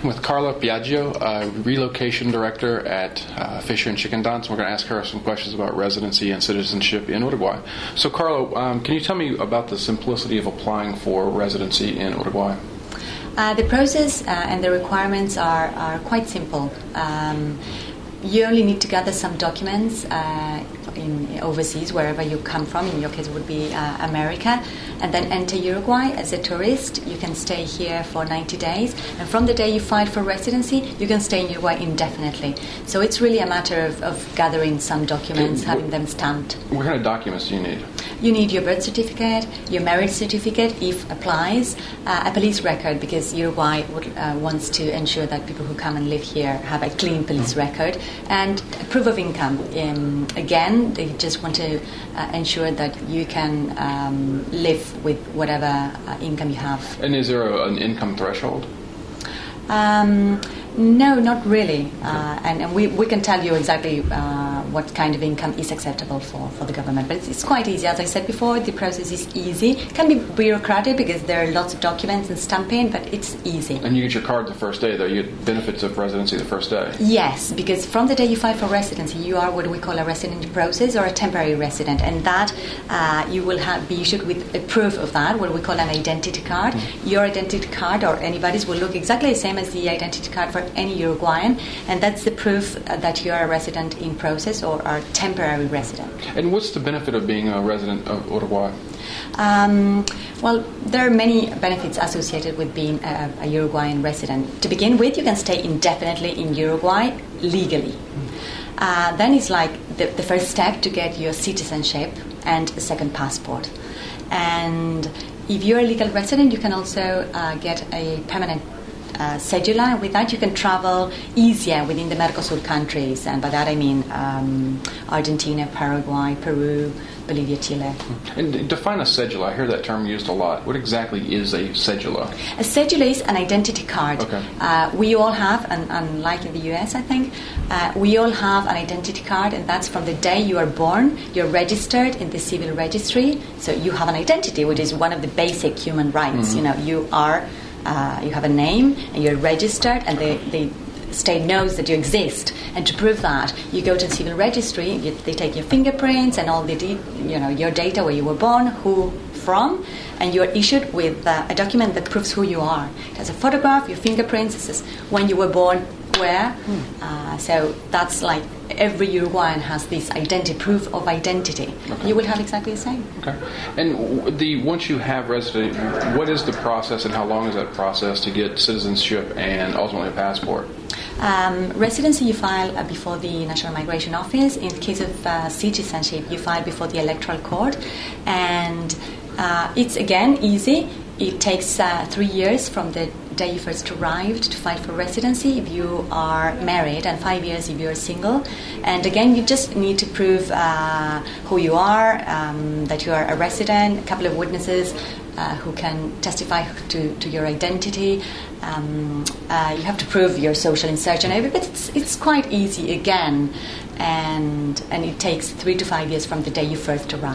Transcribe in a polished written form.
with Carla Piaggio, Relocation Director at Fischer Schickendantz. We're going to ask her some questions about residency and citizenship in Uruguay. So, Carla, can you tell me about the simplicity of applying for residency in Uruguay? The process and the requirements are quite simple. You only need to gather some documents in overseas, wherever you come from. In your case, it would be America, and then enter Uruguay as a tourist. You can stay here for 90 days, and from the day you file for residency, you can stay in Uruguay indefinitely. So it's really a matter of gathering some documents, having them stamped. What kind of documents do you need? You need your birth certificate, your marriage certificate, if applies, a police record, because Uruguay wants to ensure that people who come and live here have a clean police record, and proof of income. Again, they just want to ensure that you can live with whatever income you have. And is there an income threshold? No, not really. And we can tell you exactly what kind of income is acceptable for the government. But it's quite easy. As I said before, the process is easy. It can be bureaucratic because there are lots of documents and stamping, but it's easy. And you get your card the first day, though. You get benefits of residency the first day. Yes, because from the day you file for residency, you are what we call a resident in process or a temporary resident. And that you will be issued with a proof of that, what we call an identity card. Your identity card or anybody's will look exactly the same as the identity card for any Uruguayan, and that's the proof that you are a resident in process or are temporary resident. And what's the benefit of being a resident of Uruguay? Well, there are many benefits associated with being a Uruguayan resident. To begin with, you can stay indefinitely in Uruguay legally. Then it's like the first step to get your citizenship and a second passport. And if you're a legal resident, you can also get a permanent cedula. With that, you can travel easier within the Mercosur countries, and by that I mean Argentina, Paraguay, Peru, Bolivia, Chile. And define a cedula. I hear that term used a lot. What exactly is a cedula? A cedula is an identity card. Okay. We all have, and unlike in the US, I think, we all have an identity card, and that's from the day you are born. You're registered in the civil registry, so you have an identity, which is one of the basic human rights. You know, you have a name and you're registered, and the state knows that you exist. And to prove that, you go to the civil registry. They take your fingerprints and all the your data, where you were born, who from, and you're issued with a document that proves who you are. It has a photograph, your fingerprints, it says when you were born, where. So that's like every Uruguayan has this proof of identity. Okay. You will have exactly the same. Okay. And once you have residency, what is the process, and how long is that process to get citizenship and ultimately a passport? Residency you file before the National Migration Office. In case of citizenship, you file before the Electoral Court, and it's again easy. It takes 3 years from the day you first arrived to file for residency if you are married, and 5 years if you're single. And again, you just need to prove who you are, that you are a resident, a couple of witnesses who can testify to your identity. You have to prove your social insertion, but it's quite easy again, and it takes 3 to 5 years from the day you first arrived.